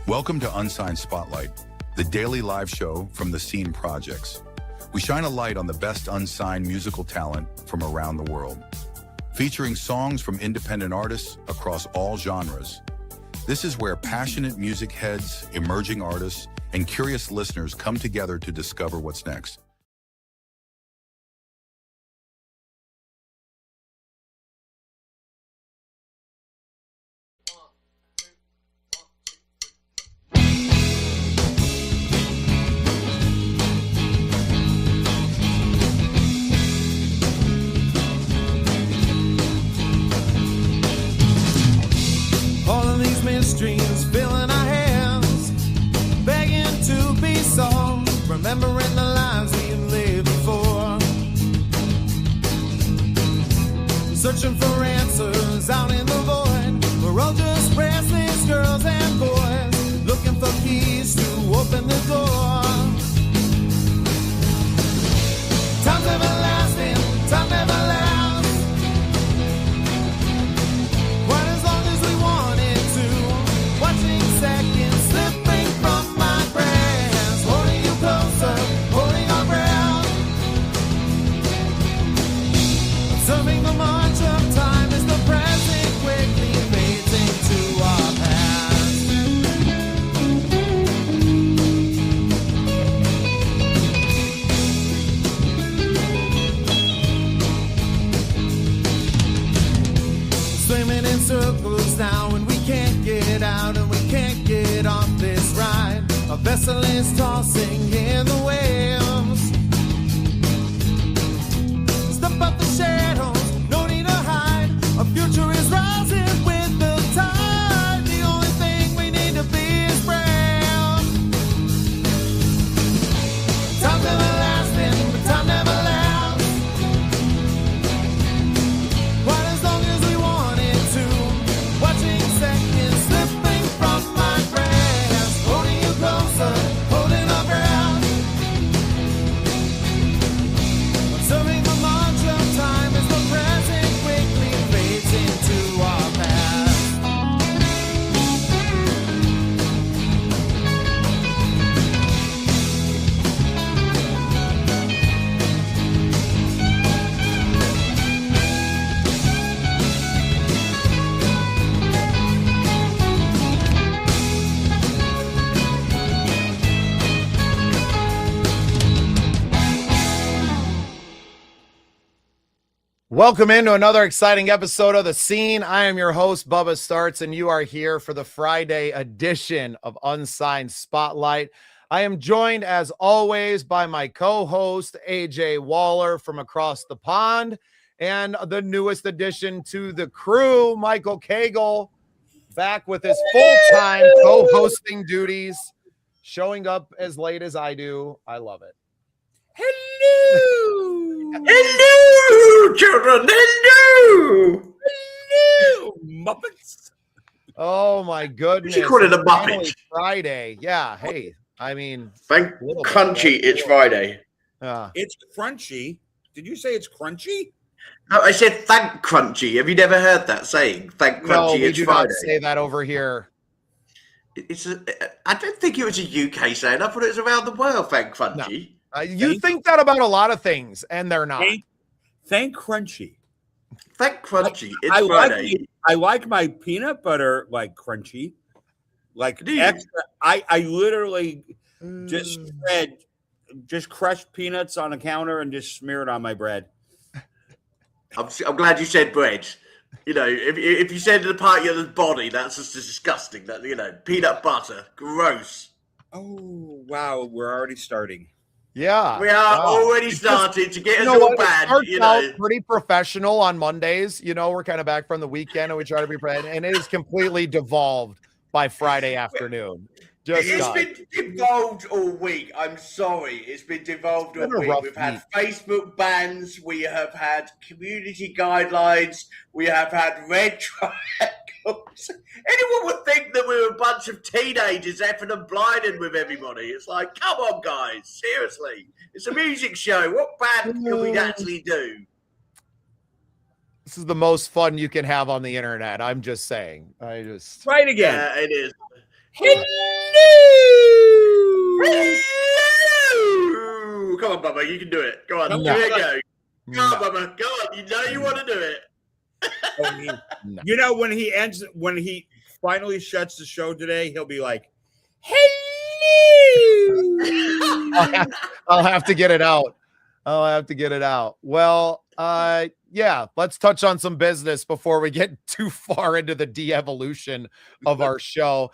Welcome to Unsigned Spotlight, the daily live show from the Scene Projects. We shine a light on the best unsigned musical talent from around the world, featuring songs from independent artists across all genres. This is where passionate music heads, emerging artists, and curious listeners come together to discover what's next. Streams filling our hands, begging to be sung, remembering the lives we lived before, searching for answers out in the void. We're all just restless girls and boys, looking for keys to open the door. Time's everlasting, time never lasts. Watching seconds slipping from my grasp, holding you closer, holding our breath. Observing the march of time as the present quickly fades into our past. Swimming in circles now and we can't get out and we can't get off this ride. A vessel is tossing in the waves. Step up the shadows, no need to hide. Our future is rising with the tide. The only thing we need to be is brave. Time's everlasting, but time never lasts. Quite as long as we wanted to. Watching seconds slipping from my grasp, holding you closer, holding our breath. Observing the march of time as the present quickly fades into our past. Welcome into another exciting episode of The Scene. I am your host, Bubba Startz, and you are here for the Friday edition of Unsigned Spotlight. I am joined, as always, by my co-host, AJ Waller from across the pond, and the newest addition to the crew, Michael Cagle, back with his full-time co-hosting duties, showing up as late as I do. I love it. Hello! Hello, children! Hello! Hello, Muppets! Oh, my goodness. You call it a It's finally Muppet. Friday. Yeah, hey, I mean... Thank crunchy, it's Friday. It's crunchy. Did you say it's crunchy? No, I said thank crunchy. Have you never heard that saying? Thank crunchy, No, we it's do Friday. not say that over here. I don't think it was a UK saying. I thought it was around the world, thank crunchy. You think that about a lot lot and they're not. Thank crunchy. Thank crunchy, it's Friday. I like my peanut butter like crunchy. Like Do you? extra. I literally just crushed peanuts on a counter and just smear it on my bread. I'm glad you said bread. You know, if you said the part of the body, that's just disgusting. That, you know, peanut butter, gross. Oh wow, we're already starting. Yeah, We are already starting to get us all bad. It starts You know, out pretty professional on Mondays. You know, we're kind of back from the weekend and we try to be prepared, and it is completely devolved by Friday afternoon. It's been devolved all week. I'm sorry. It's been devolved all week. We've had Facebook bans. We have had community guidelines. We have had red triangles. Anyone would think that we were a bunch of teenagers effing and blinding with everybody. It's like, come on, guys. Seriously. It's a music show. What bad can we actually do? This is the most fun you can have on the internet. I'm just saying. Right again. Yeah, it is. Hello! Hello. Come on, Bubba, you can do it. Go on, No. here you go. Go on, No. Bubba, go on. You know you want to do it. No. You know, when he finally shuts the show today, he'll be like, "Hello." I'll have to get it out. I'll have to get it out. Well, yeah, let's touch on some business before we get too far into the de-evolution of our show.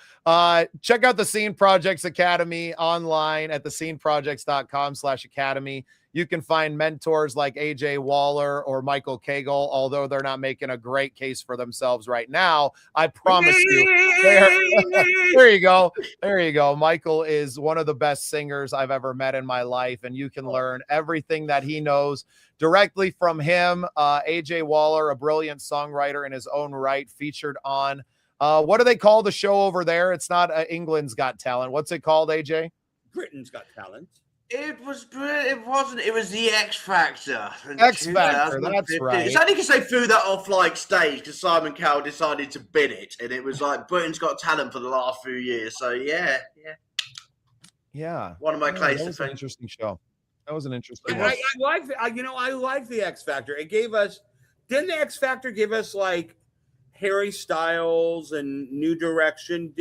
Check out the Scene Projects Academy online at thesceneprojects.com/academy. You can find mentors like AJ Waller or Michael Cagle, although they're not making a great case for themselves right now. I promise you. There you go. There you go. Michael is one of the best singers I've ever met in my life, and you can learn everything that he knows directly from him. AJ Waller, a brilliant songwriter in his own right, featured on what do they call the show over there? It's not England's Got Talent. What's it called, AJ? Britain's Got Talent. It wasn't. It was the X Factor. X Factor, that's right. It's only because they threw that off like stage because Simon Cowell decided to bid it, and it was like Britain's Got Talent for the last few years. So yeah. One of my classics. That was an interesting show. That was an interesting And one. I like I like the X Factor. It gave us. Didn't the X Factor give us like Harry Styles and New Direction?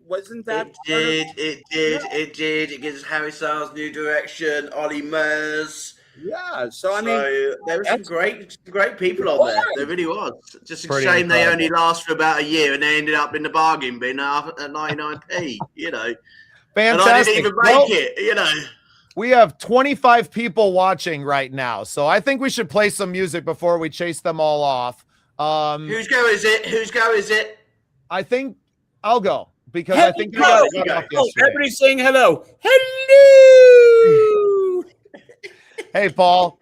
Wasn't that? It did. It gives Harry Styles, New Direction, Ollie Murs. Yeah. So I mean, there were some great people on there. There really was. Just a Pretty shame they incredible. only last for about a year and they ended up in the bargain bin at 99p. You know, and I Fantastic. didn't even make it. You know. We have 25 people watching right now, so I think we should play some music before we chase them all off. Whose go is it? Whose go is it? I think I'll go because I think you hello. got off Oh, yesterday. everybody's saying hello. Hello. Hey, Paul.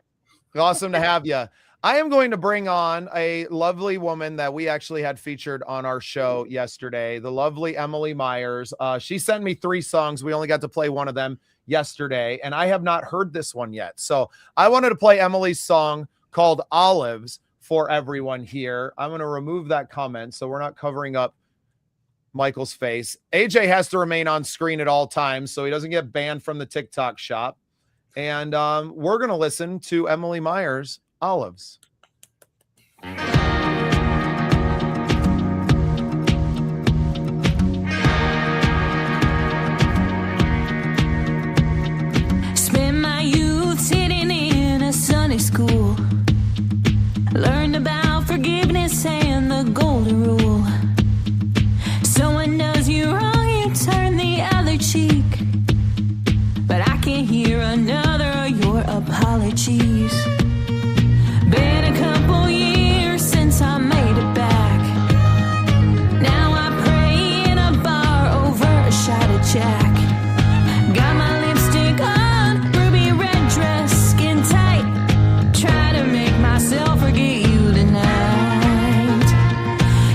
Awesome to have you. I am going to bring on a lovely woman that we actually had featured on our show yesterday, the lovely Emily Myers. She sent me 3 songs. We only got to play one of them yesterday, and I have not heard this one yet. So I wanted to play Emily's song called Olives for everyone here. I'm going to remove that comment so we're not covering up Michael's face. AJ has to remain on screen at all times so he doesn't get banned from the TikTok shop. And we're going to listen to Emily Myers' Olives. Spent my youth sitting in a Sunday school. Learned about forgiveness and the golden rule. Someone does you wrong, you turn the other cheek. But I can't hear another of your apologies. Been a couple years since I made it back. Now I pray in a bar over a shot of Jack. Got my lipstick on, ruby red dress, skin tight. Try to make myself forget you tonight.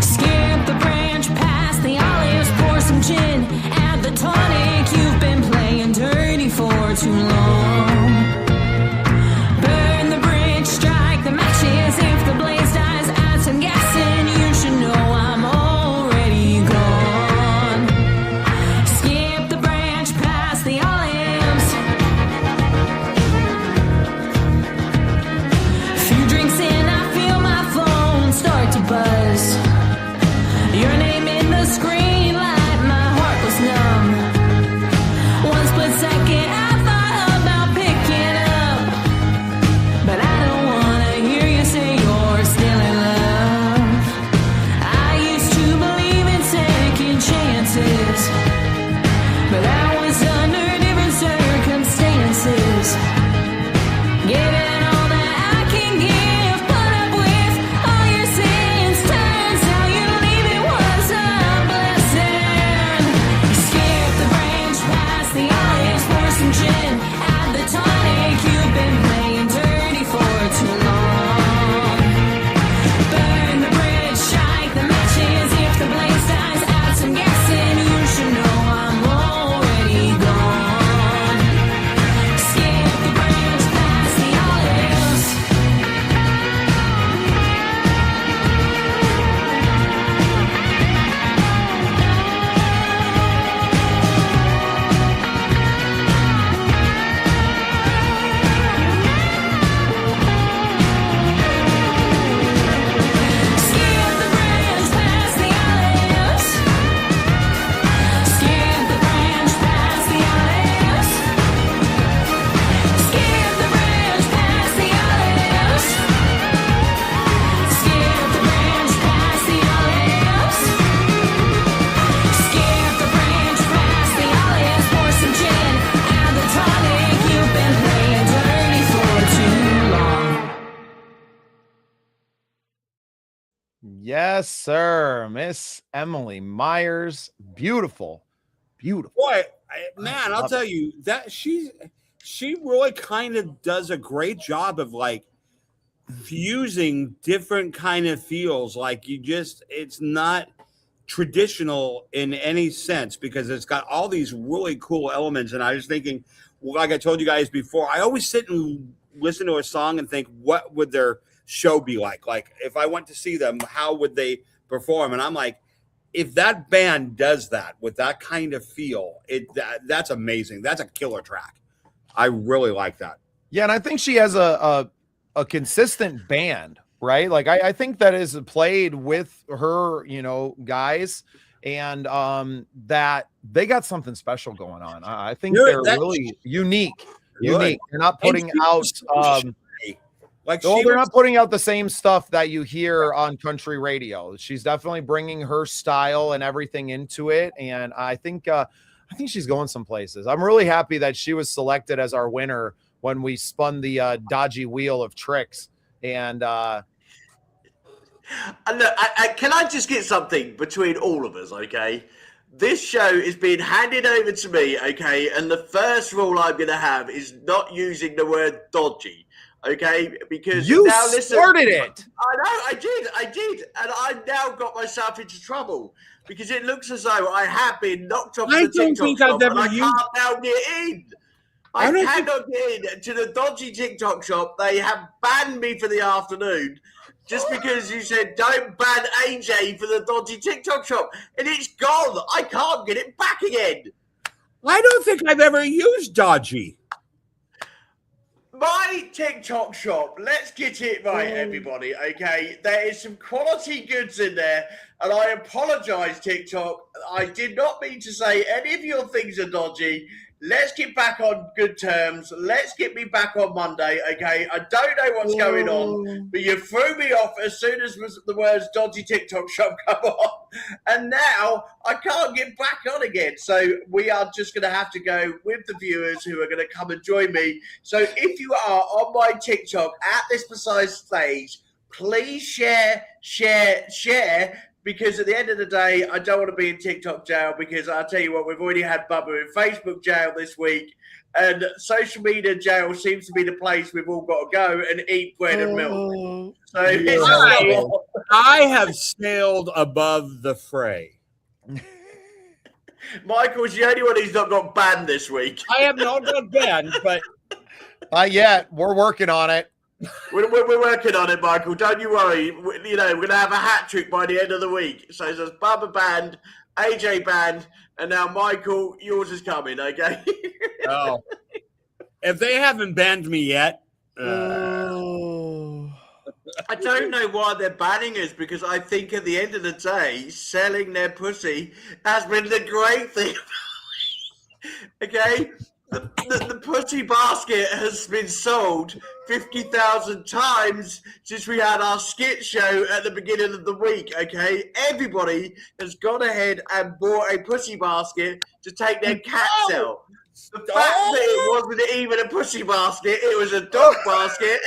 Skip the branch past the olives, pour some gin. Add the tonic, you've been playing dirty for too long. Burn the Yes, sir. Miss Emily Myers. Beautiful. Beautiful. Boy, man, I'll tell you that she really kind of does a great job of like fusing different kind of feels. Like it's not traditional in any sense because it's got all these really cool elements. And I was thinking, well, like I told you guys before, I always sit and listen to a song and think, what would their show be like? Like if I went to see them, how would they perform? And I'm like, if that band does that with that kind of feel, that's amazing. That's a killer track. I really like that. Yeah, and I think she has a consistent band, right? Like I think that is played with her, guys, and that they got something special going on. I think they're really unique. They're not putting out they're not putting out the same stuff that you hear on country radio. She's definitely bringing her style and everything into it, and I think she's going some places. I'm really happy that she was selected as our winner when we spun the dodgy wheel of tricks. And look, can I just get something between all of us, okay? This show is being handed over to me, okay? And the first rule I'm going to have is not using the word dodgy, okay? Because you now started it. I know, I did. And I've now got myself into trouble because it looks as though I have been knocked off the TikTok shop and I can't now get in. I cannot get in to the dodgy TikTok shop. They have banned me for the afternoon just because you said don't ban AJ for the dodgy TikTok shop. And it's gone. I can't get it back again. I don't think I've ever used dodgy. My TikTok shop, let's get it right, everybody, okay? There is some quality goods in there, and I apologize, TikTok. I did not mean to say any of your things are dodgy. Let's get back on good terms. Let's get me back on Monday, okay? I don't know what's going on, but you threw me off as soon as the words dodgy TikTok shop come on. And now I can't get back on again. So we are just going to have to go with the viewers who are going to come and join me. So if you are on my TikTok at this precise stage, please share. Because at the end of the day, I don't want to be in TikTok jail because I'll tell you what, we've already had Bubba in Facebook jail this week. And social media jail seems to be the place we've all got to go and eat bread and milk. So I have sailed above the fray. Michael's the only one who's not got banned this week. I have not got banned, but... Not yet. We're working on it. We're working on it, Michael. Don't you worry. We're going to have a hat trick by the end of the week. So there's Bubba banned, AJ banned, and now Michael, yours is coming, okay? Oh. If they haven't banned me yet. I don't know why they're banning us because I think at the end of the day, selling their pussy has been the great thing. Okay? The pussy basket has been sold 50,000 times since we had our skit show at the beginning of the week, okay? Everybody has gone ahead and bought a pussy basket to take their cats out. The fact that it wasn't even a pussy basket, it was a dog basket.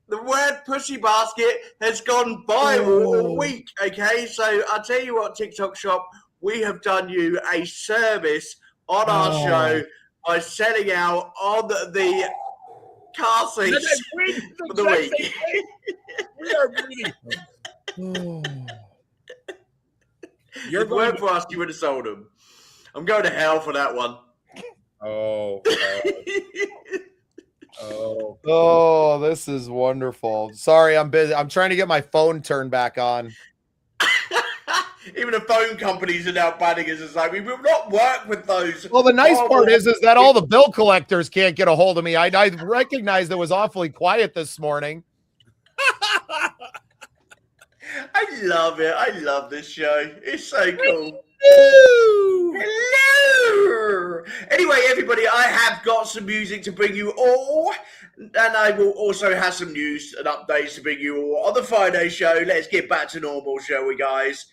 The word pussy basket has gone viral all week, okay? So I'll tell you what, TikTok shop, we have done you a service on our show by selling out on the car seats for the week. We are bleeding. If it weren't for us, you would have sold them. I'm going to hell for that one. Oh, this is wonderful. Sorry, I'm busy. I'm trying to get my phone turned back on. Even the phone companies are now banning us. It's like we will not work with those. Well, the nice part is that all the bill collectors can't get a hold of me. I recognized it was awfully quiet this morning. I love it. I love this show. It's so cool. Hello. Anyway, everybody, I have got some music to bring you all, and I will also have some news and updates to bring you all on the Friday show. Let's get back to normal, shall we, guys?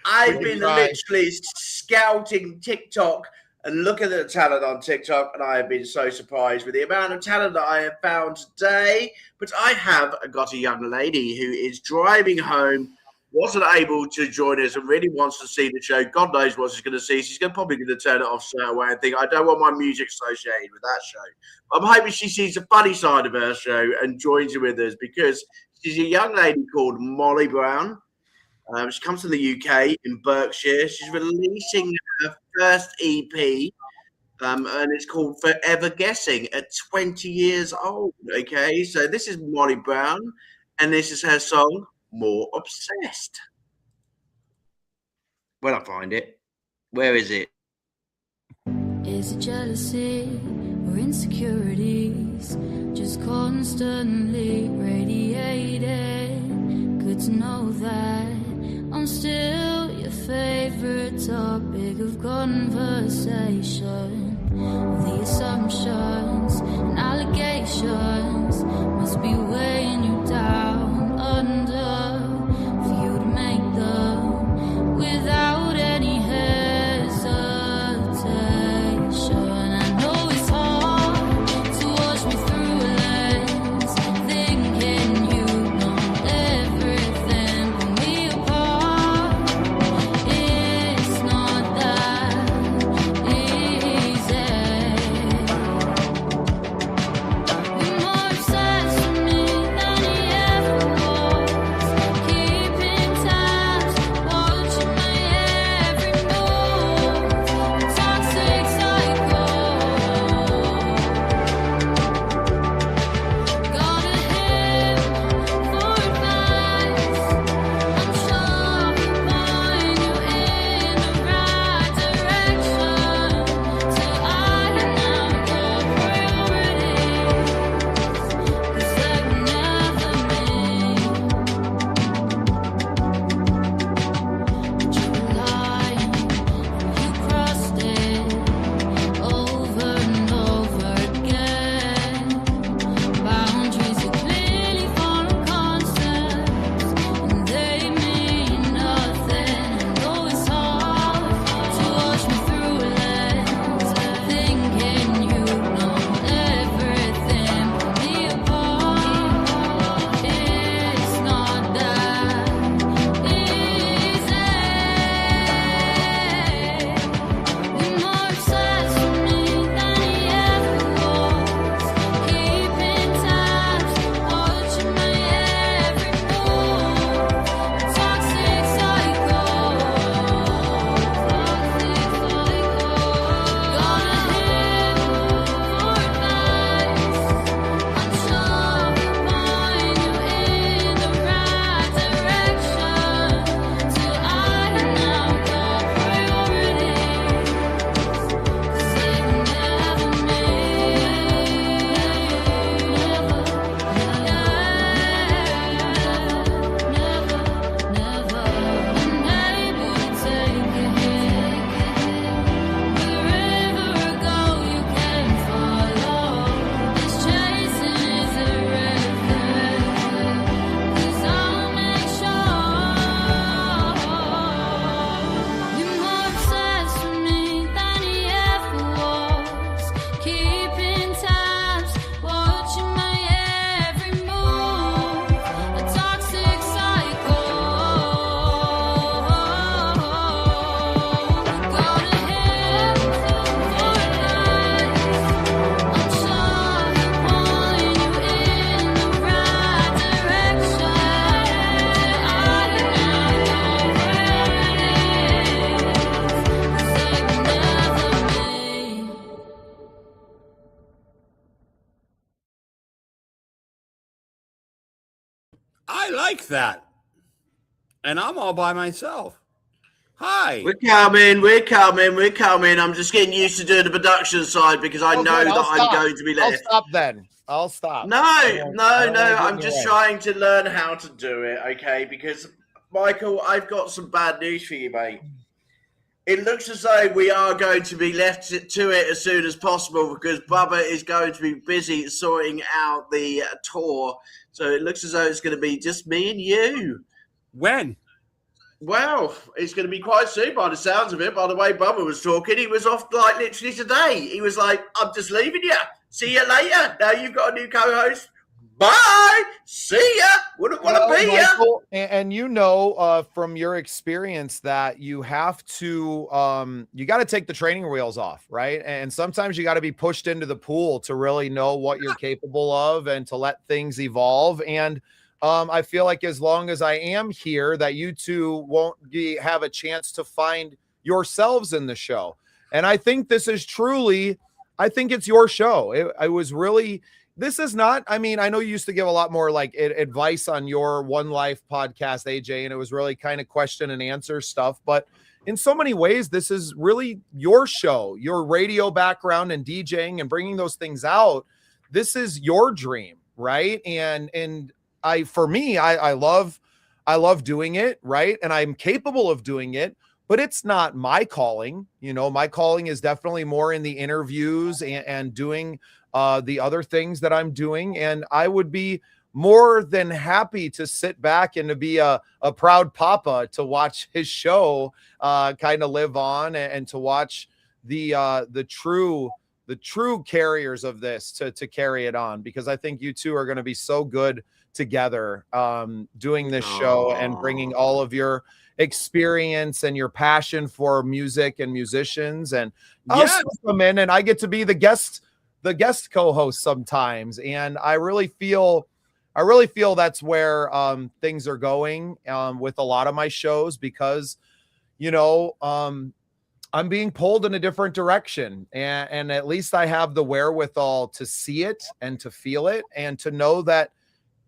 I've been literally scouting TikTok and look at the talent on TikTok, and I have been so surprised with the amount of talent that I have found today. But I have got a young lady who is driving home, wasn't able to join us and really wants to see the show. God knows what she's going to see. She's probably going to turn it off straight away and think, I don't want my music associated with that show. I'm hoping she sees the funny side of her show and joins in with us, because she's a young lady called Molly Brown. She comes from the UK in Berkshire. She's releasing her first EP, and it's called Forever Guessing at 20 years old. Okay, so this is Molly Brown, and this is her song, More Obsessed. When I find it, where is it? Is it jealousy or insecurities? Just constantly radiating. Good to know that I'm still your favorite topic of conversation. The assumptions and allegations must be weighing you down under for you to make them without any hesitation. I know it's hard to watch me through a lens, thinking you know everything, pull me apart. It's not that easy. You're more obsessed with me than he ever was, keeping tabs, watching my every move. Toxic cycle. Got a him for advice. I'm sure he'll point you in the right direction till I am now your priorities. 'Cause they were never me. But you were lying, you crossed it over and over again. Boundaries are clearly foreign concepts, and they mean nothing. I know it's hard to watch me through a lens, thinking you know everything, pull me apart. It's not that easy. You're more obsessed with me than he ever was, keeping tabs, watching my every move. Toxic cycle. Gonna hit for advice. I'm sure he'll point you in the right direction till I am now your priorities. 'Cause they were never me. Never unable to take a hit. Wherever I go, you can follow. This chasing is a red thread, 'cause I'll make sure you're more obsessed with me than he ever was, keeping tabs, watching my every move. A toxic cycle. Got a him for advice. I'm sure he'll point you in the right direction till I am now your priorities. 'Cause they were never me. I like that. And I'm all by myself. Hi. We're coming. I'm just getting used to doing the production side, because I know good, that I'll I'm stop. going to be I'll left. stop then. I'll stop. No. I don't wanna I'm get just in the way. trying to learn how to do it, okay? Because, Michael, I've got some bad news for you, mate. It looks as though we are going to be left to it as soon as possible, because Bubba is going to be busy sorting out the tour. So it looks as though it's going to be just me and you. When? Well, it's going to be quite soon by the sounds of it. By the way Bubba was talking, he was off like literally today. He was like, I'm just leaving you. See you later. Now you've got a new co-host. Bye. See ya. Wouldn't want to be Michael, and you know from your experience that you have to you got to take the training wheels off, right? And sometimes you got to be pushed into the pool to really know what you're capable of and to let things evolve. And I feel like as long as I am here, that you two won't have a chance to find yourselves in the show. And I think this is truly, I think it's your show. I was really. This is not, I mean, I know you used to give a lot more like advice on your One Life podcast, AJ, and it was really kind of question and answer stuff. But in so many ways, this is really your show, your radio background and DJing and bringing those things out. This is your dream, right? And for me, I love doing it, right? And I'm capable of doing it, but it's not my calling. You know, my calling is definitely more in the interviews and doing the other things that I'm doing. And I would be more than happy to sit back and to be a proud papa to watch his show kind of live on and to watch the true carriers of this to carry it on, because I think you two are going to be so good together doing this show and bringing all of your experience and your passion for music and musicians. And I'll still come in and I get to be the guest co-host sometimes. And I really feel that's where things are going with a lot of my shows, because, you know, I'm being pulled in a different direction, and at least I have the wherewithal to see it and to feel it and to know that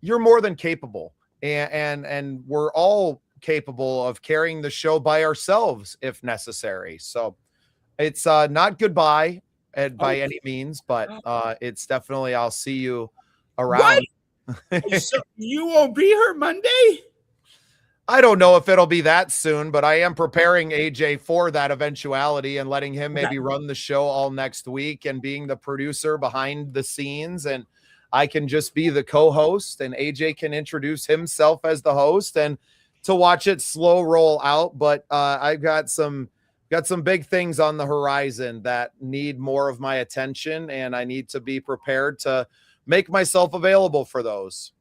you're more than capable. And we're all capable of carrying the show by ourselves if necessary. So it's not goodbye by any means, but it's definitely, I'll see you around. So you won't be here Monday? I don't know if it'll be that soon, but I am preparing AJ for that eventuality and letting him maybe run the show all next week and being the producer behind the scenes. And I can just be the co-host and AJ can introduce himself as the host and to watch it slow roll out. But I've got some big things on the horizon that need more of my attention, and I need to be prepared to make myself available for those.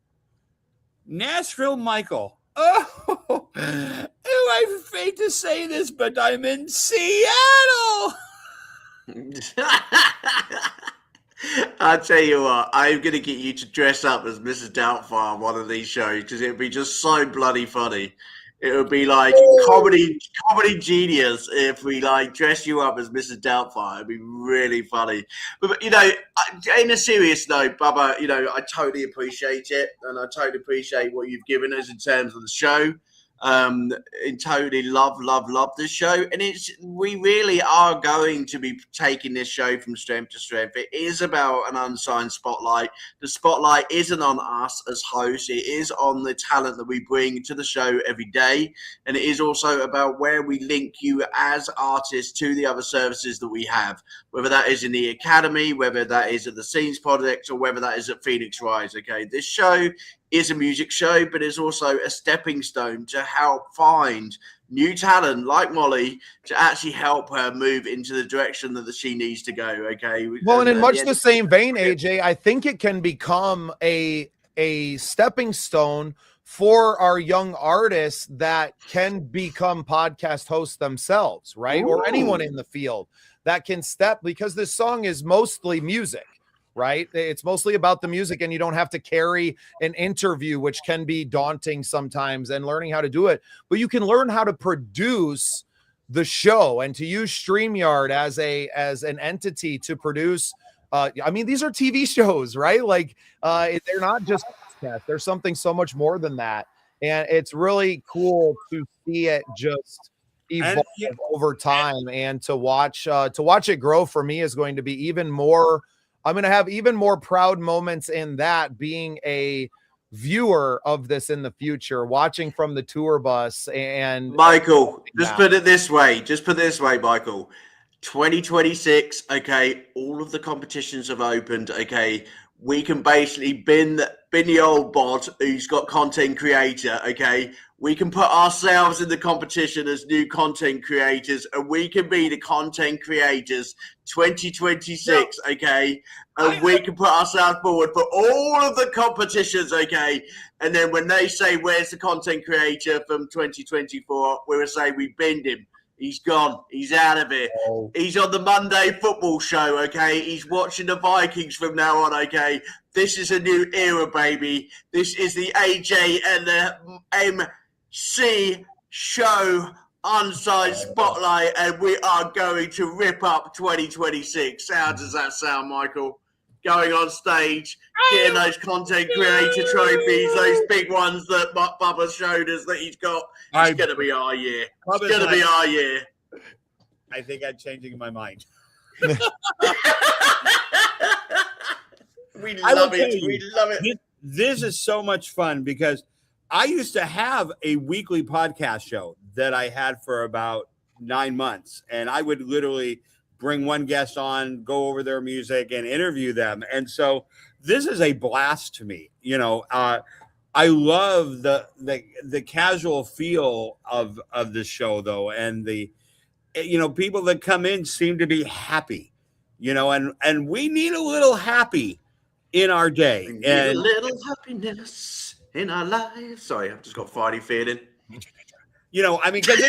Nashville Michael. Oh, I hate to say this, but I'm in Seattle. I'll tell you what, I'm going to get you to dress up as Mrs. Doubtfire on one of these shows, because it would be just so bloody funny. It would be like comedy genius if we like dress you up as Mrs. Doubtfire. It'd be really funny. But you know, in a serious note, Bubba, you know, I totally appreciate it, and I totally appreciate what you've given us in terms of the show. And totally love this show, and we really are going to be taking this show from strength to strength. It is about an unsigned spotlight. The spotlight isn't on us as hosts, it is on the talent that we bring to the show every day, and it is also about where we link you as artists to the other services that we have, whether that is in the academy, whether that is at the Scenes Project, or whether that is at Phoenix Rise. Okay, this show is a music show, but it's also a stepping stone to help find new talent like Molly to actually help her move into the direction that she needs to go. Okay. Well, and in much the same vein, AJ, I think it can become a stepping stone for our young artists that can become podcast hosts themselves, right? Ooh. Or anyone in the field that can step, because this song is mostly music. Right? It's mostly about the music, and you don't have to carry an interview, which can be daunting sometimes, and learning how to do it. But you can learn how to produce the show and to use StreamYard as an entity to produce. I mean, these are TV shows, right? Like they're not just podcasts. There's something so much more than that, and it's really cool to see it just evolve over time, and to watch it grow. For me, is going to be even more. I'm going to have even more proud moments in that, being a viewer of this in the future, watching from the tour bus. And Michael, just put it this way, Michael, 2026. Okay. All of the competitions have opened. Okay. we can basically bin the old bot who's got content creator, okay? We can put ourselves in the competition as new content creators, and we can be the content creators 2026, okay? And we can put ourselves forward for all of the competitions, okay? And then when they say, where's the content creator from 2024, we're going to say we binned him. He's gone. He's out of here. Oh. He's on the Monday football show, okay? He's watching the Vikings from now on, okay? This is a new era, baby. This is the AJ and the MC show, Unsigned Spotlight, and we are going to rip up 2026. How does that sound, Michael? Going on stage, getting those content creator trophies, those big ones that Bubba showed us that he's got. It's going to be our year. It's going to be our year. I think I'm changing my mind. We love it. We love it. This is so much fun because I used to have a weekly podcast show that I had for about 9 months, and I would literally bring one guest on, go over their music, and interview them. And so this is a blast to me. You know, I love the casual feel of the show, though, and the people that come in seem to be happy. You know, and we need a little happy in our day, and a little happiness in our lives. Sorry, I've just got Friday feeling. You know, I mean, because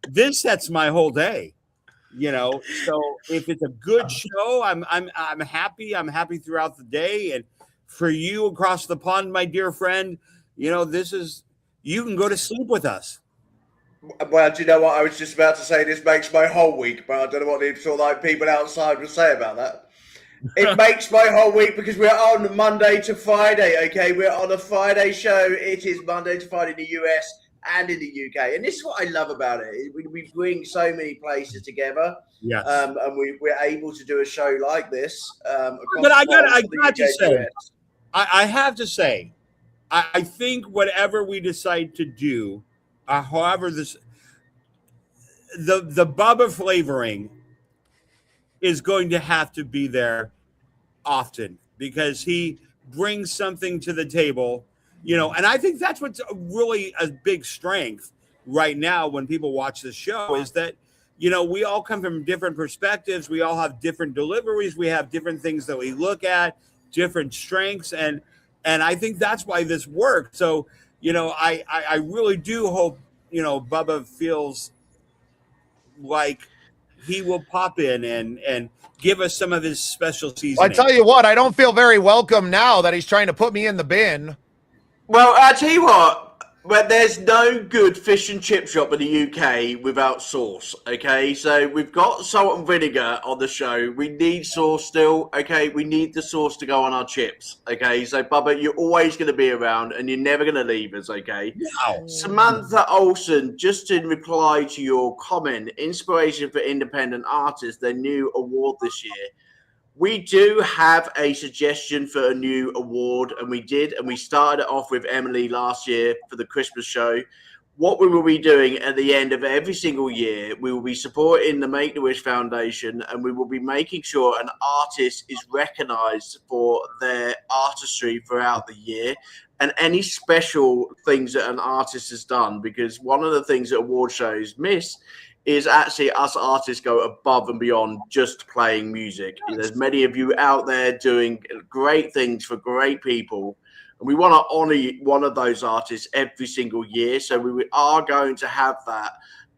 this sets my whole day, you know. So if it's a good show, I'm happy. I'm happy throughout the day. And for you across the pond, my dear friend, you know, you can go to sleep with us. Well, do you know what? I was just about to say this makes my whole week, but I don't know what the sort of like people outside would say about that. It makes my whole week because we're on Monday to Friday, okay? We're on a Friday show. It is Monday to Friday in the US and in the UK. And this is what I love about it. We bring so many places together. Yes. And we're able to do a show like this. But I got to say, I have to say, I think whatever we decide to do, however the Bubba flavoring is going to have to be there often because he brings something to the table, you know, and I think that's what's really a big strength right now when people watch the show is that, you know, we all come from different perspectives. We all have different deliveries. We have different things that we look at, different strengths. And I think that's why this worked. So, you know, I really do hope, you know, Bubba feels like he will pop in and give us some of his special seasoning. I tell you what, I don't feel very welcome now that he's trying to put me in the bin. Well, I tell you what, but there's no good fish and chip shop in the UK without sauce, okay? So we've got salt and vinegar on the show. We need sauce still, okay? We need the sauce to go on our chips, okay? So, Bubba, you're always going to be around and you're never going to leave us, okay? Wow. Samantha Olsen, just in reply to your comment, inspiration for independent artists, their new award this year. We do have a suggestion for a new award, and we started it off with Emily last year for the Christmas show. What we will be doing at the end of every single year, we will be supporting the Make-A-Wish Foundation, and we will be making sure an artist is recognized for their artistry throughout the year and any special things that an artist has done, because one of the things that award shows miss is actually us artists go above and beyond just playing music. There's many of you out there doing great things for great people, and we want to honor one of those artists every single year. So we are going to have that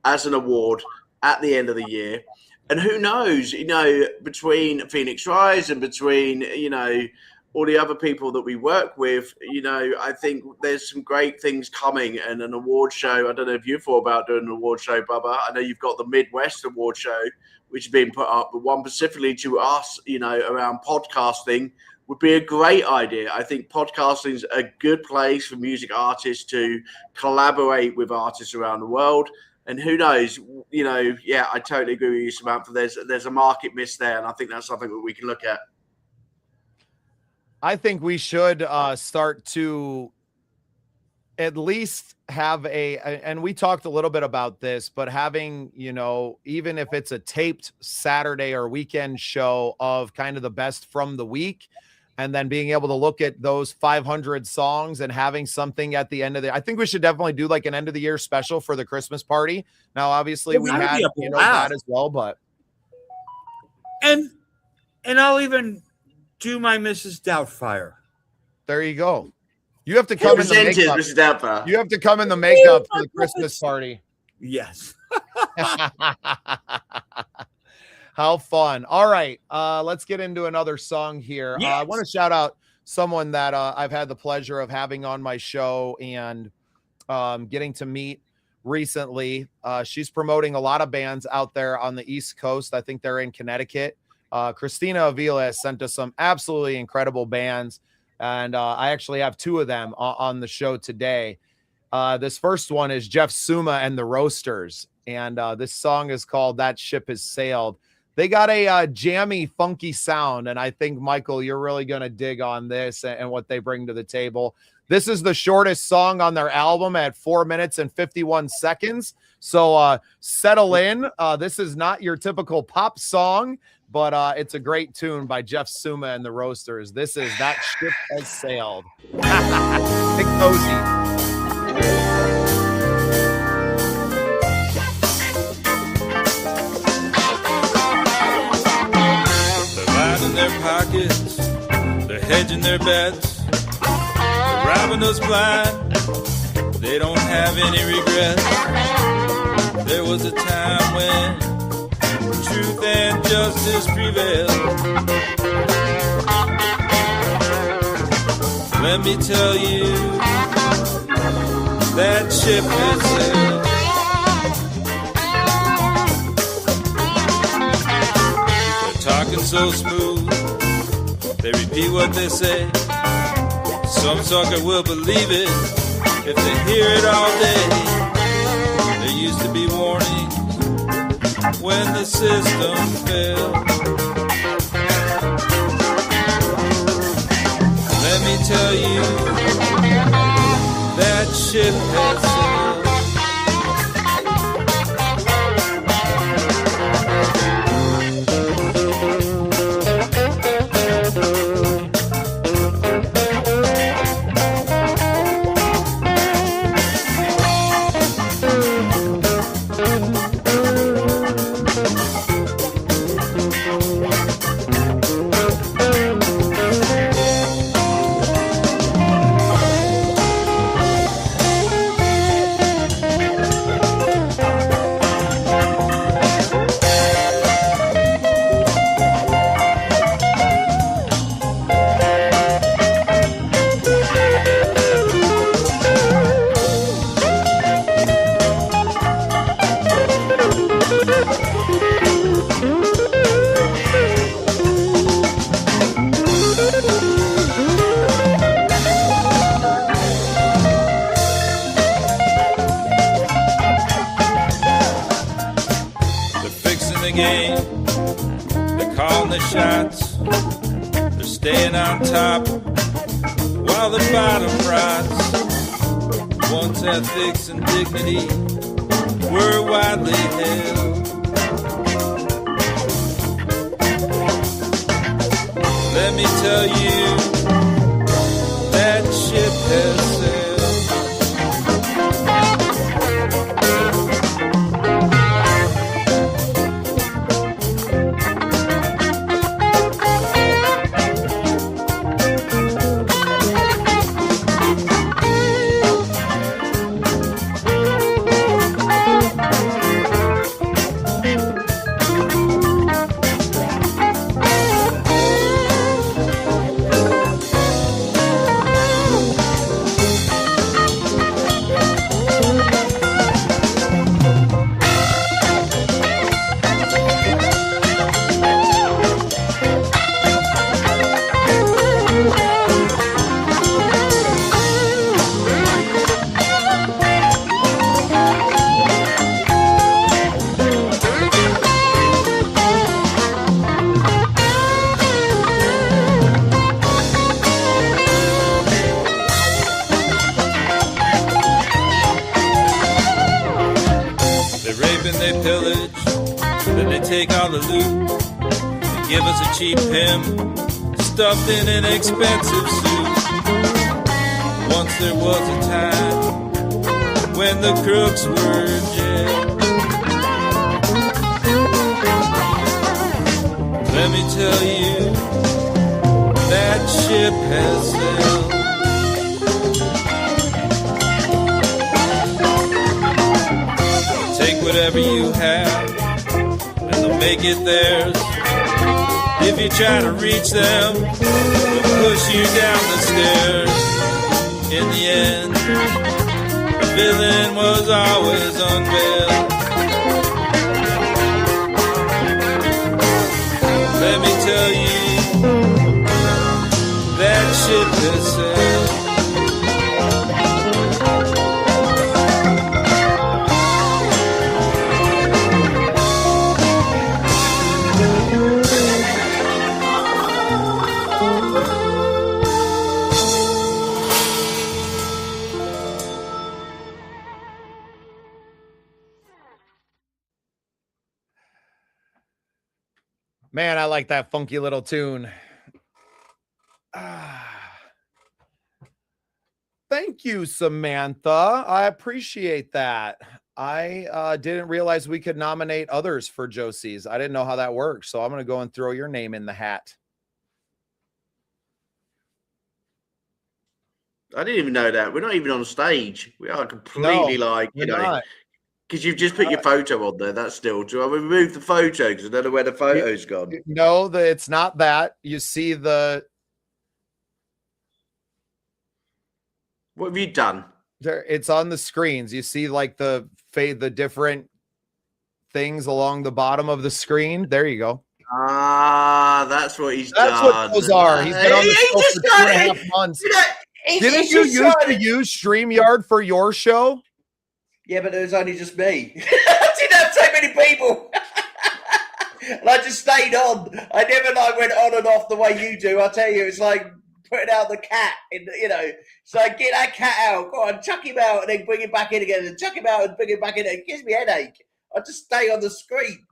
as an award at the end of the year. And who knows, you know, between Phoenix Rise and between, you know, all the other people that we work with, you know, I think there's some great things coming, and an award show. I don't know if you thought about doing an award show, Bubba. I know you've got the Midwest Award Show, which has been put up, but one specifically to us, you know, around podcasting would be a great idea. I think podcasting is a good place for music artists to collaborate with artists around the world. And who knows, you know, yeah, I totally agree with you, Samantha. There's a market miss there, and I think that's something that we can look at. I think we should start to at least have and we talked a little bit about this, but having, even if it's a taped Saturday or weekend show of kind of the best from the week, and then being able to look at those 500 songs and having something at the end of I think we should definitely do like an end of the year special for the Christmas party. Now, obviously we had, that as well, but. And I'll even do my Mrs. Doubtfire. There you go. You have to come in the makeup. Mrs. Doubtfire. You have to come in the makeup for the Christmas party. Yes. How fun. All right. Let's get into another song here. Yes. I want to shout out someone that I've had the pleasure of having on my show and getting to meet recently. She's promoting a lot of bands out there on the East Coast. I think they're in Connecticut. Christina Avila has sent us some absolutely incredible bands. And I actually have two of them on the show today. This first one is Jeff Suma and the Roasters. And this song is called That Ship Has Sailed. They got a jammy, funky sound. And I think, Michael, you're really going to dig on this and what they bring to the table. This is the shortest song on their album at 4 minutes and 51 seconds. So settle in. This is not your typical pop song, but it's a great tune by Jeff Suma and the Roasters. This is That Ship Has Sailed. Big cozy. Their pockets, they're hedging their bets, they're robbing us blind, they don't have any regrets. There was a time when truth and justice prevailed. Let me tell you, that ship has sailed. Talking so smooth, they repeat what they say. Some sucker will believe it if they hear it all day. There used to be warnings when the system failed. Let me tell you, that ship has sailed. Ethics and dignity were widely held. Let me tell you, that ship has sailed. village. Then they take all the loot and give us a cheap pimp stuffed in an expensive suit. Once there was a time when the crooks were in jail. Let me tell you, that ship has sailed. Take whatever you have, and they'll make it theirs. If you try to reach them, they'll push you down the stairs. In the end, the villain was always unveiled. Let me tell you, that ship has sailed. Man, I like that funky little tune. Thank you, Samantha. I appreciate that. I didn't realize we could nominate others for Josie's. I didn't know how that works, so I'm going to go and throw your name in the hat. I didn't even know that. We're not even on stage. We are completely because you've just put your photo on there. That's still. Do I remove the photo because I don't know where the photo's gone? No, it's not that. You see the. What have you done? There, it's on the screens. You see like the different things along the bottom of the screen. There you go. That's what he's done. That's what those are. He's been on the show for 2.5 months. Didn't you used to use StreamYard for your show? Yeah, but there was only just me. I didn't have so many people. And I just stayed on. I never went on and off the way you do. I tell you, it's like putting out the cat. It's like, get that cat out. Go on, chuck him out and then bring him back in again. And chuck him out and bring him back in. It gives me a headache. I just stay on the screen.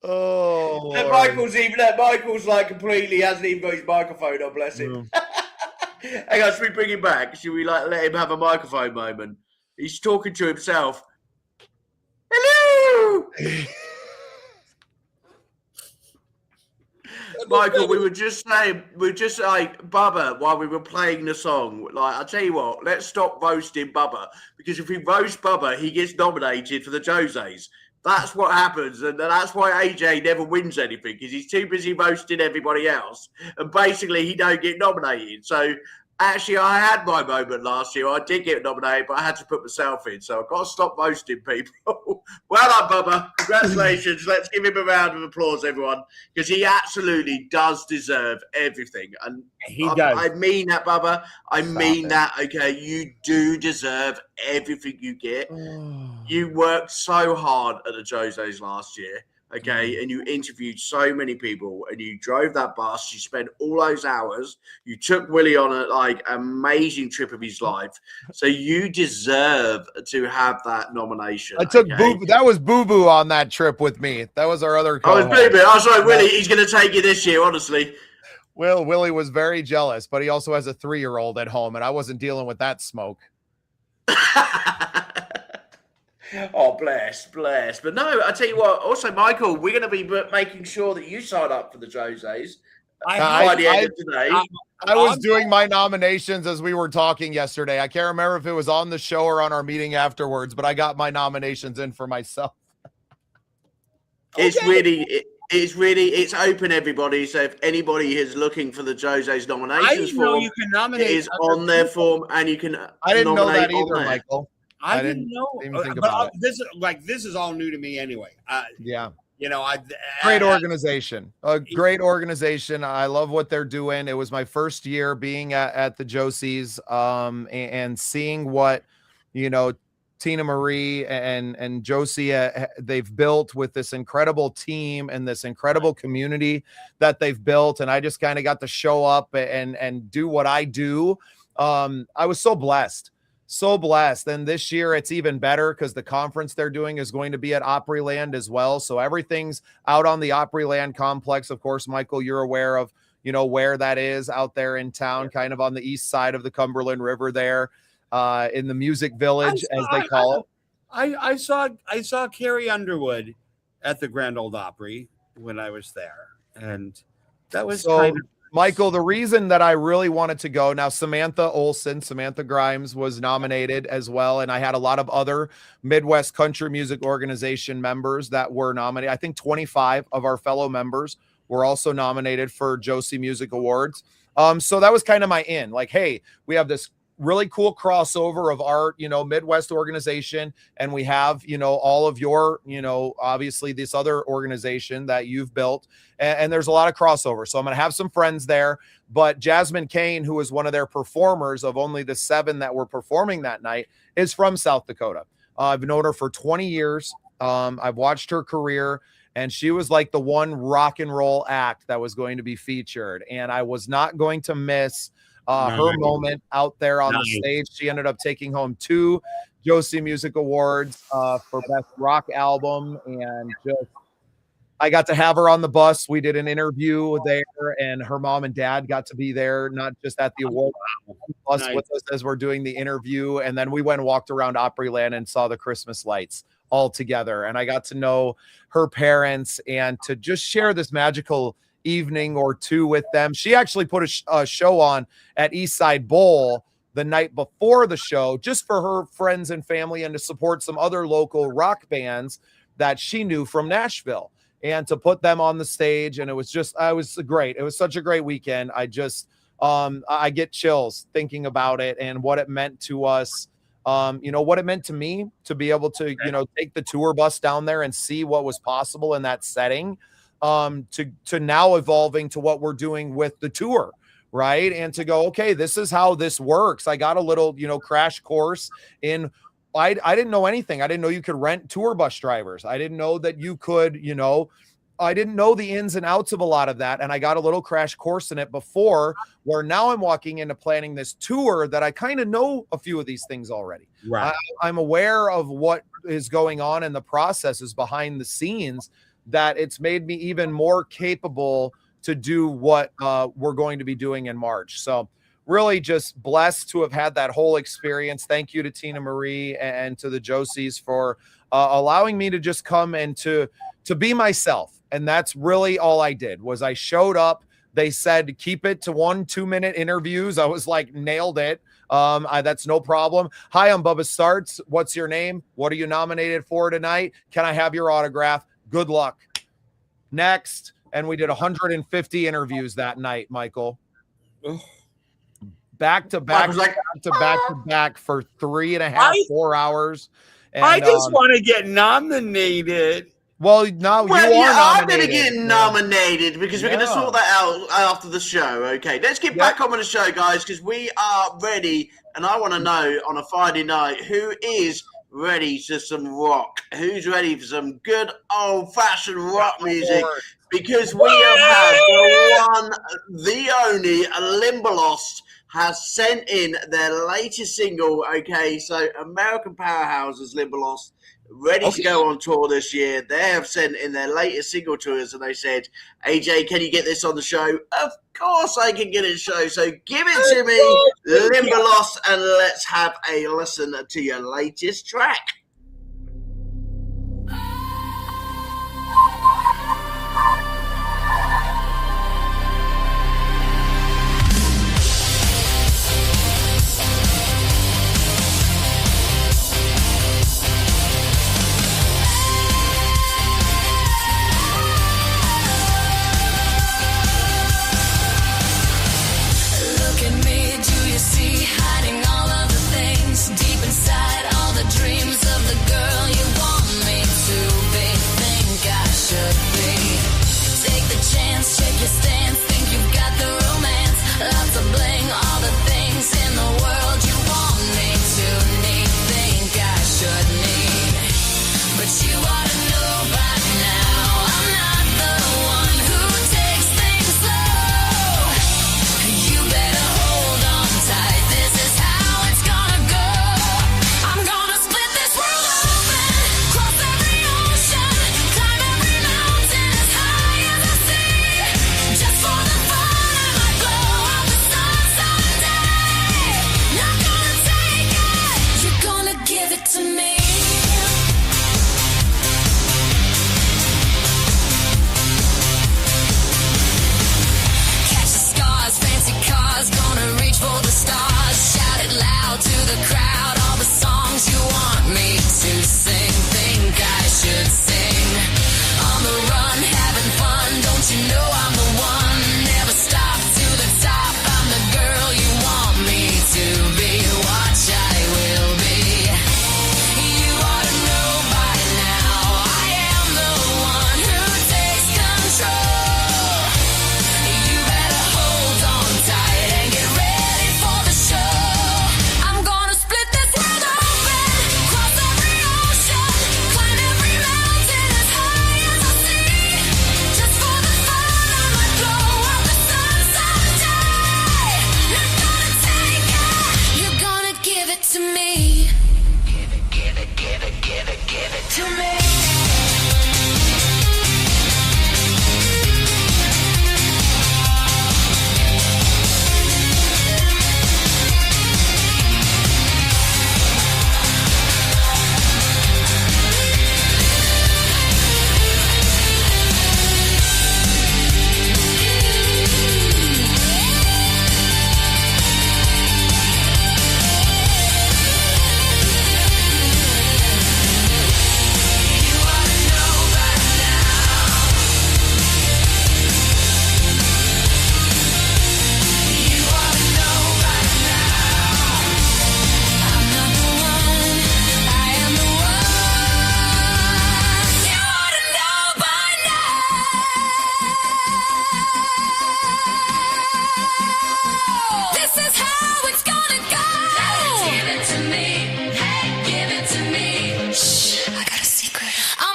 Oh, and Michael's like completely hasn't even got his microphone on, bless him. Hang on, should we bring him back? Should we let him have a microphone moment? He's talking to himself. Hello! Michael, we were just like Bubba while we were playing the song. Like, I'll tell you what, let's stop roasting Bubba, because if we roast Bubba, he gets nominated for the Jose's. That's what happens, and that's why AJ never wins anything, because he's too busy roasting everybody else, and basically he don't get nominated. So actually, I had my moment last year. I did get nominated, but I had to put myself in. So I've got to stop roasting people. Well done, Bubba. Congratulations. Let's give him a round of applause, everyone, because he absolutely does deserve everything. And he does. I mean that, Bubba. I mean that, okay? You do deserve everything you get. You worked so hard at the Jose's last year, okay? And you interviewed so many people, and you drove that bus. You spent all those hours. You took Willie on a amazing trip of his life. So you deserve to have that nomination. I took that was Boo Boo on that trip with me. That was our other co-host. I was like, Willie, he's going to take you this year, honestly. Well, Willie was very jealous, but he also has a 3-year-old at home, and I wasn't dealing with that smoke. Oh, bless. But no, I tell you what, also, Michael, we're going to be making sure that you sign up for the Jose's by the end of today. I was doing my nominations as we were talking yesterday. I can't remember if it was on the show or on our meeting afterwards, but I got my nominations in for myself. It's open, everybody. So if anybody is looking for the Jose's nominations form, you can nominate. It is on their form, and you can. I didn't know that either, Michael. I didn't know. Even think about it. This is all new to me anyway. Yeah. Great organization. A great organization. I love what they're doing. It was my first year being at the Josie's, and seeing what, Tina Marie and Josie, they've built with this incredible team and this incredible community that they've built. And I just kind of got to show up and do what I do. I was so blessed. so blessed. And this year it's even better because the conference they're doing is going to be at Opryland as well. So everything's out on the Opryland complex. Of course, Michael, you're aware of, where that is out there in town, kind of on the east side of the Cumberland River there, in the Music Village, as they call it. I saw Carrie Underwood at the Grand Ole Opry when I was there. And that was Michael, the reason that I really wanted to go, now Samantha Grimes was nominated as well, and I had a lot of other Midwest Country Music Organization members that were nominated. I think 25 of our fellow members were also nominated for Josie Music Awards. So that was kind of my in. Like, hey, we have this really cool crossover of our, Midwest organization, and we have, all of your, obviously this other organization that you've built, and there's a lot of crossover. So I'm going to have some friends there, but Jasmine Kane, who is one of their performers of only the 7 that were performing that night, is from South Dakota. I've known her for 20 years. I've watched her career, and she was like the one rock and roll act that was going to be featured. And I was not going to miss her moment out there on the stage. She ended up taking home 2 Josie Music Awards for Best Rock Album. And I got to have her on the bus. We did an interview there, and her mom and dad got to be there, not just at the award bus with us as we're doing the interview. And then we went and walked around Opryland and saw the Christmas lights all together. And I got to know her parents and to just share this magical evening or two with them. She actually put a show on at Eastside Bowl the night before the show, just for her friends and family and to support some other local rock bands that she knew from Nashville, and to put them on the stage. And it was great. It was such a great weekend. I get chills thinking about it and what it meant to us. What it meant to me to be able to, take the tour bus down there and see what was possible in that setting, to now evolving to what we're doing with the tour, right? And to go, okay, this is how this works. I got a little, crash course in, I didn't know anything. I didn't know you could rent tour bus drivers. I didn't know that you could, I didn't know the ins and outs of a lot of that. And I got a little crash course in it before, where now I'm walking into planning this tour that I kind of know a few of these things already. Right. I'm aware of what is going on in the processes behind the scenes, that it's made me even more capable to do what we're going to be doing in March. So really just blessed to have had that whole experience. Thank you to Tina Marie and to the Josies for allowing me to just come and to be myself. And that's really all I did. Was I showed up. They said, keep it to 1-2 minute interviews. I was like, nailed it. That's no problem. Hi, I'm Bubba Startz. What's your name? What are you nominated for tonight? Can I have your autograph? Good luck. Next. And we did 150 interviews that night, Michael. Back to back for 4 hours. And, I just want to get nominated. Well, no, I'm going to get nominated because we're going to sort that out after the show. Okay, let's get back on with the show, guys, because we are ready. And I want to know on a Friday night, who is ready for some rock? Who's ready for some good old-fashioned rock music? Because we have had the one, the only, Limberlost has sent in their latest single. Okay, so American Powerhouse's Limberlost, ready to go on tour this year. They have sent in their latest single to us, and they said, AJ, can you get this on the show? Of course I can get it on the show. So give it to me, Limberlost, and let's have a listen to your latest track. Deep inside all the dreams of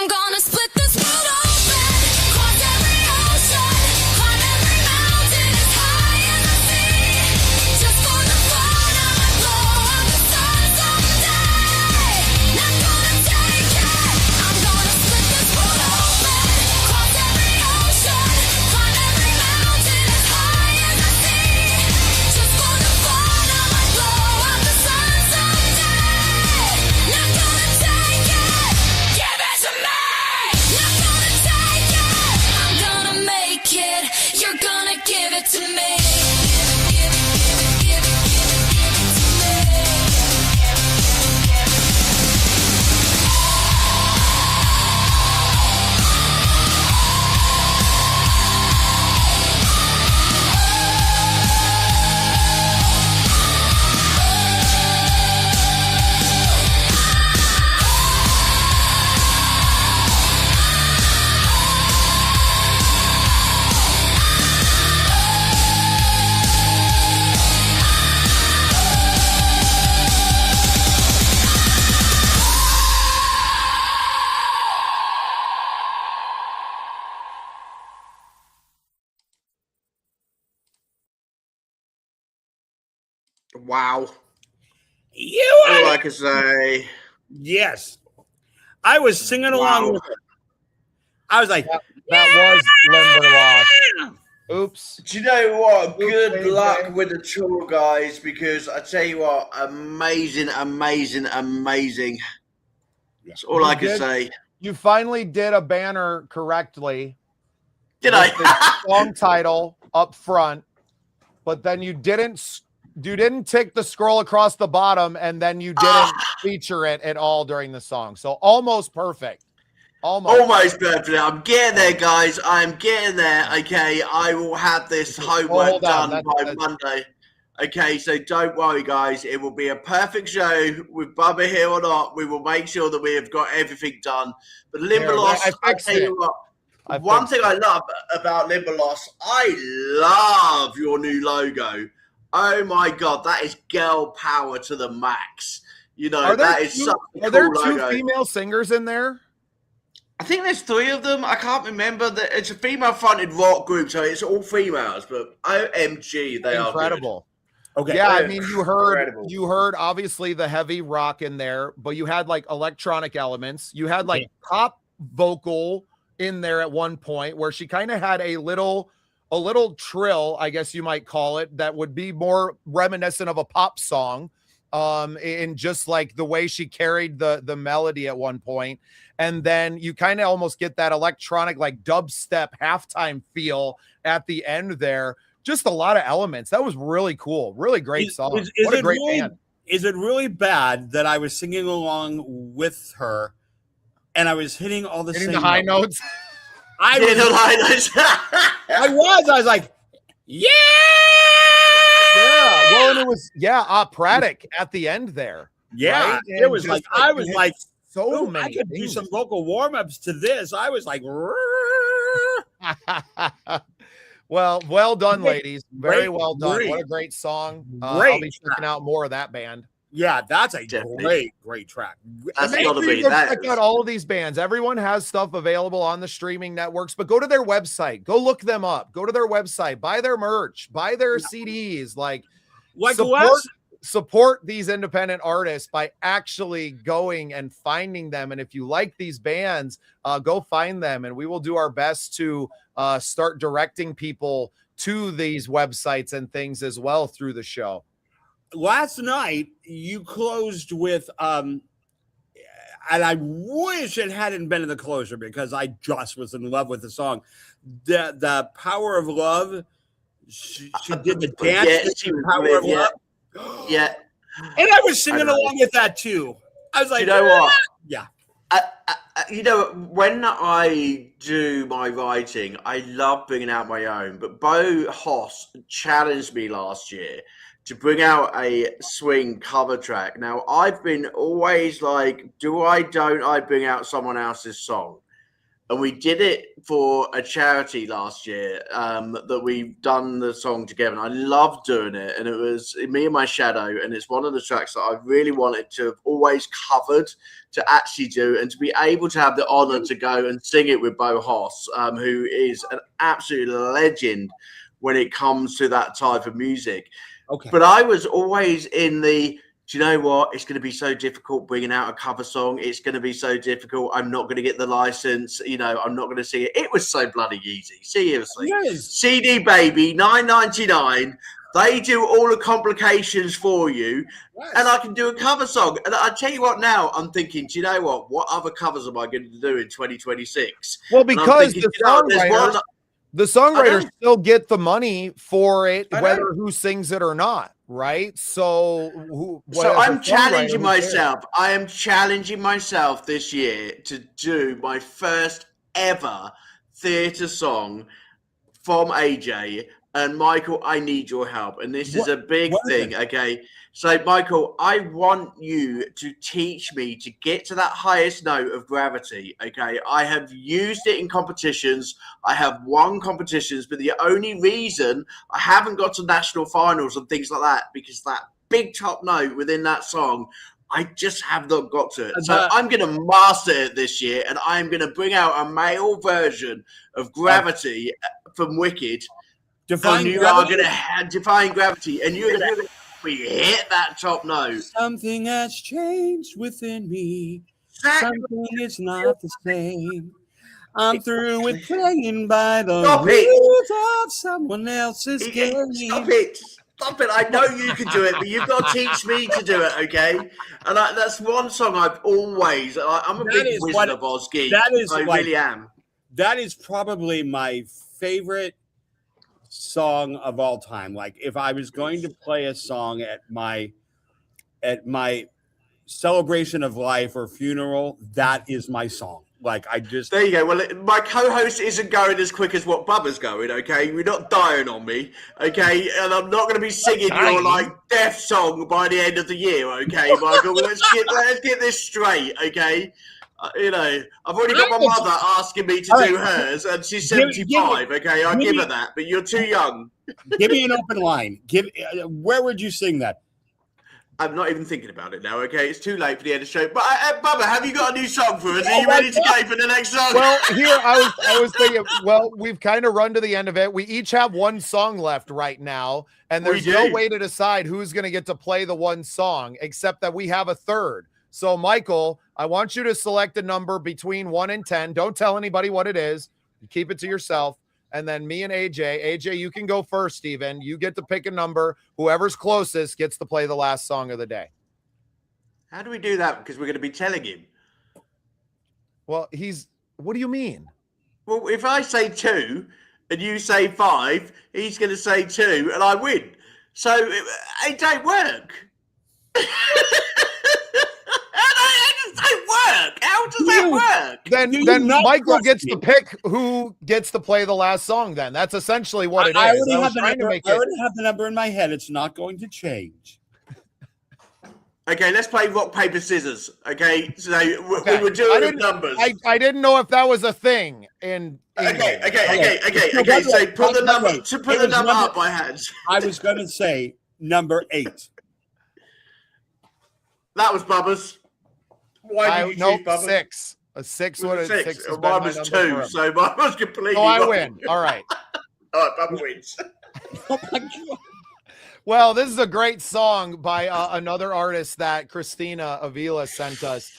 I'm gonna split this world open, cross every ocean, climb every mountain as high as the sea, just for the fun of my glow of the sun someday. Not gonna take it. I'm gonna split this world open, cross every ocean, climb every mountain as high as the sea, just for the fun of my glow of the sun someday. Not gonna take it. Give it to me. Not gonna take it. I'm gonna make it. You're gonna give it to me. Give it to Wow. You All are I can say. yes. I was singing along with it. I was like, That was Limberlost. Oops. Do you know what? Oops, Good AJ. luck with the tour, guys, because I tell you what, amazing, amazing, amazing. That's all I can did. say. You finally did a banner correctly. Did with the I? song title up front, but then you didn't tick the scroll across the bottom, and then you didn't feature it at all during the song. So almost perfect. Almost perfect. I'm getting there, guys. I'm getting there. Okay, I will have this homework hold on. done by Monday. Okay, so don't worry, guys. It will be a perfect show with Bubba here or not. We will make sure that we have got everything done. But Limberlost, I tell you what, one thing I love about Limberlost, I love your new logo. Oh my God, that is girl power to the max. You know, that is such a cool logo. Are there two female singers in there? I think there's 3 of them. I can't remember. It's a female-fronted rock group, so it's all females. But OMG, they are incredible. Okay. Yeah, I mean, you heard obviously the heavy rock in there, but you had like electronic elements. You had like pop vocal in there at one point where she kind of had a little trill, I guess you might call it, that would be more reminiscent of a pop song. In just like the way she carried the melody at one point. And then you kind of almost get that electronic, like dubstep halftime feel at the end there. Just a lot of elements. That was really cool. Really great song. What a great band. Is it really bad that I was singing along with her and I was hitting all the same high notes? I was like, yeah. Yeah. Well, and it was operatic at the end there. Yeah. Right? It was like I was like, so many. I could things. do some vocal warm-ups to this. I was like, well done, ladies. Very well done. What a great song. I'll be checking out more of that band. Yeah, that's a great track. That's got to be. Check out all of these bands. Everyone has stuff available on the streaming networks, but go to their website. Go look them up. Go to their website. Buy their merch. Buy their CDs. Like support these independent artists by actually going and finding them. And if you like these bands, go find them, and we will do our best to start directing people to these websites and things as well through the show. Last night you closed with and I wish it hadn't been in the closer because I just was in love with the song. The Power of Love. She did the dance. Power of Love. Yeah. And I was singing along with that too. I was like, you know what? Yeah. You know, when I do my writing, I love bringing out my own. But Bo Hoss challenged me last year to bring out a swing cover track. Now, I've been always like, don't I bring out someone else's song? and we did it for a charity last year that we've done the song together. And I loved doing it. And it was Me and My Shadow. And it's one of the tracks that I really wanted to have always covered to actually do, and to be able to have the honor to go and sing it with Bo Hoss, who is an absolute legend when it comes to that type of music. Okay. But I was always in the, do you know what? It's going to be so difficult bringing out a cover song. It's going to be so difficult. I'm not going to get the license. You know, I'm not going to sing it. It was so bloody easy. Seriously. Yes. CD Baby, $9.99. They do all the complications for you. Yes. And I can do a cover song. And I tell you what, now I'm thinking, do you know what? What other covers am I going to do in 2026? Well, because the songwriters still get the money for it, whether who sings it or not, right? So I'm challenging myself. I am challenging myself this year to do my first ever theatre song from AJ. And Michael, I need your help. And this is a big thing, okay? So, Michael, I want you to teach me to get to that highest note of gravity, okay? I have used it in competitions. I have won competitions, but the only reason I haven't got to national finals and things like that, because that big top note within that song, I just have not got to it. So I'm going to master it this year, and I'm going to bring out a male version of Gravity from Wicked. Defying Gravity, and you're going to hit that top note. Something has changed within me. Something is not the same. I'm through with playing by the rules of someone else's game. Stop it. I know you can do it, but you've got to teach me to do it, okay? And that's one song I've always... I'm a big Wizard of Oz geek. I really am. That is probably my favorite song of all time. Like, if I was going to play a song at my celebration of life or funeral, that is my song. Like, there you go. Well, my co-host isn't going as quick as what Bubba's going, okay? You're not dying on me, okay? And I'm not going to be singing your death song by the end of the year, okay, Michael? let's get this straight, okay? I've already got my mother asking me to do hers, and she's 75. Okay, I'll give her that, but you're too young. Give me an open line. Where would you sing that? I'm not even thinking about it now. Okay, it's too late for the end of the show. But Bubba, have you got a new song for us? Are you ready to go for the next song? Well, here I was thinking. Well, we've kind of run to the end of it. We each have one song left right now, and there's no way to decide who's going to get to play the one song, except that we have a third. So, Michael, I want you to select a number between 1 and 10. Don't tell anybody what it is. You keep it to yourself. And then me and AJ, you can go first, Steven. You get to pick a number. Whoever's closest gets to play the last song of the day. How do we do that? Because we're going to be telling him. Well, what do you mean? Well, if I say 2 and you say 5, he's going to say 2 and I win. So it don't work. How does that work? Then Michael gets to pick who gets to play the last song. Then that's essentially what it is. I already have the number in my head. It's not going to change. Okay, let's play rock paper scissors. Okay, so we were doing numbers. I didn't know if that was a thing. Okay. So put the number up by hands. I was going to say number 8. That was Bubba's. Why did you choose Bubba? 6. A 6 would have 6. Mine was 2, so mine was completely. Oh, I win. All right. All right, Bubba wins. Oh my God. Well, this is a great song by another artist that Christina Avila sent us.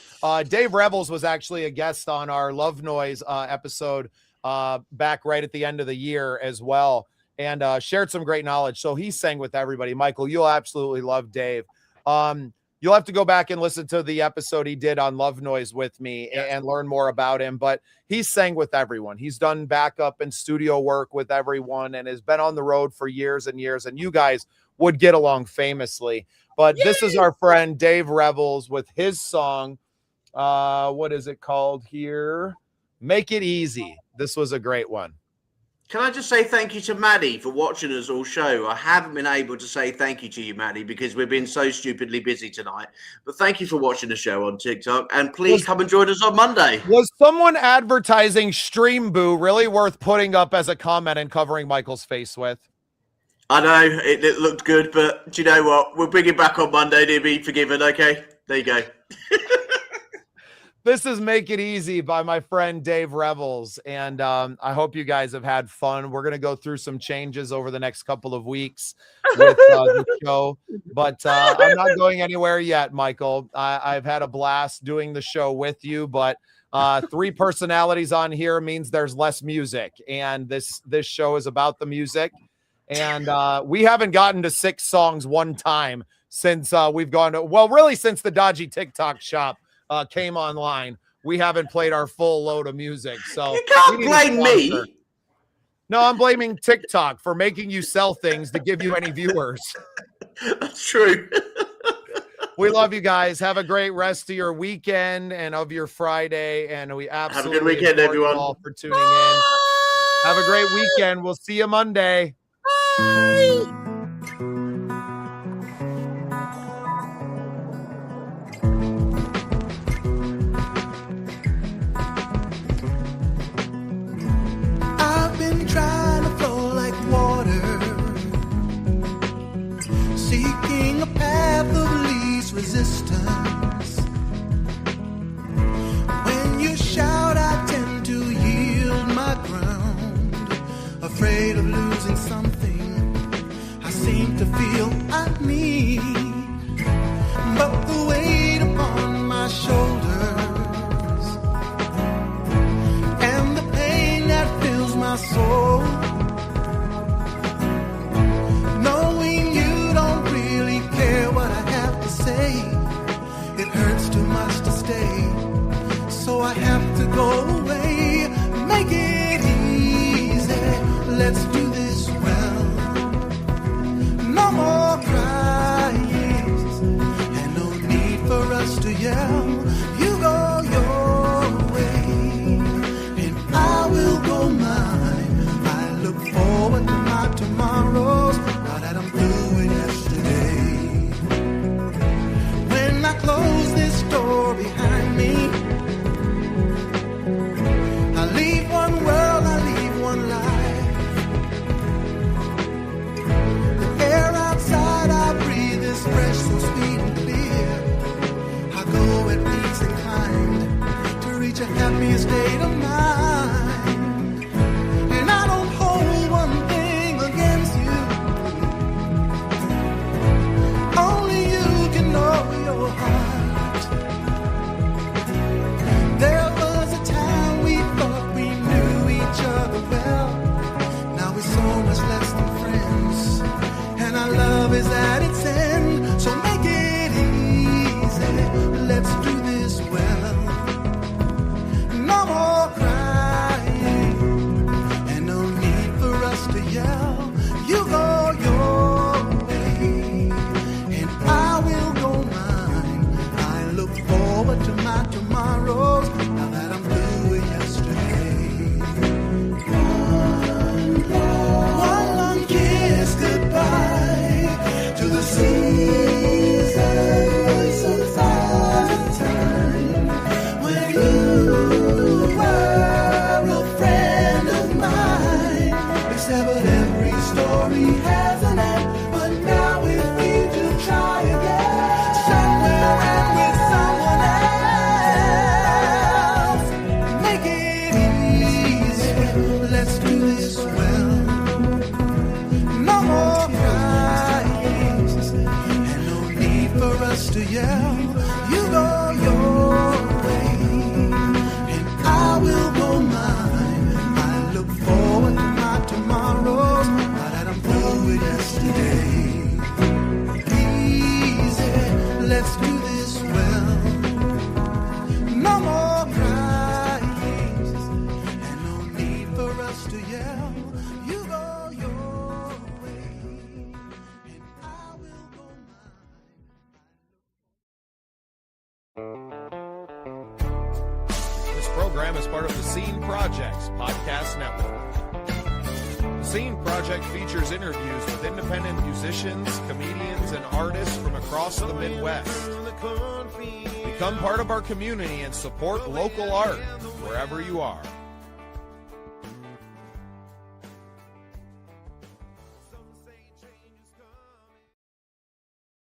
Dave Rebels was actually a guest on our Love Noise episode back right at the end of the year as well, and shared some great knowledge. So he sang with everybody. Michael, you'll absolutely love Dave. You'll have to go back and listen to the episode he did on Love Noise with me and learn more about him. But he sang with everyone. He's done backup and studio work with everyone and has been on the road for years and years. And you guys would get along famously. But this is our friend Dave Rebels with his song. What is it called here? Make It Easy. This was a great one. Can I just say thank you to Maddie for watching us all show? I haven't been able to say thank you to you, Maddie, because we've been so stupidly busy tonight. But thank you for watching the show on TikTok. And please come and join us on Monday. Was someone advertising Stream Boo really worth putting up as a comment and covering Michael's face with? I know, it looked good, but do you know what? We'll bring it back on Monday to be forgiven, okay? There you go. This is Make It Easy by my friend Dave Revels, and I hope you guys have had fun. We're going to go through some changes over the next couple of weeks with the show, but I'm not going anywhere yet, Michael. I've had a blast doing the show with you, but 3 personalities on here means there's less music, and this show is about the music, and we haven't gotten to 6 songs one time since we've gone to, well, really since the Dodgy TikTok shop came online. We haven't played our full load of music, so you can't blame me. No, I'm blaming TikTok for making you sell things to give you any viewers. That's true. We love you guys. Have a great rest of your weekend and of your Friday, and we absolutely have a good weekend, everyone. All for tuning in. Have a great weekend. We'll see you Monday. Bye. Trying to flow like water, seeking a path of least resistance. When you shout, I tend to yield my ground, afraid of losing something I seem to feel I need. But the weight upon my shoulders and the pain that fills my soul, knowing you don't really care what I have to say, it hurts too much to stay, so I have to go away. Make it easy, let's do this well. No more crying, and no need for us to yell. You go your way, and I will go mine. I look forward to my tomorrows, now that I'm through with yesterday. When I close this door behind me, I leave one world, I leave one life. The air outside I breathe is fresh, so sweet and clear. I go at peace inclined to reach a happier state of mind. And I don't hold one thing against you, only you can know your heart. There was a time we thought we knew each other well. Now we're so much less than friends, and our love is at its end. So make it easy, let's do this well. No more crying, and no need for us to yell. You go your way, and I will go mine. I look forward to my tomorrows, now that I'm through with yesterday. One long kiss goodbye to the seasons of time when you were a friend of mine. Except that every story has an end, but now it's free to try again, somewhere and with someone else. Make it easy, let's do this well. No more crying, and no need for us to yell. You go your way, and I will go mine. I look forward to my tomorrows, now that I'm through with yesterday. Easy, let's do this well. No more crying, and no need for us to yell. You go your way, and I will go mine. This program is part of the Scene Projects Podcast Network. Scene Project features interviews with independent musicians, comedians, and artists from across the Midwest. Become part of our community and support local art wherever you are.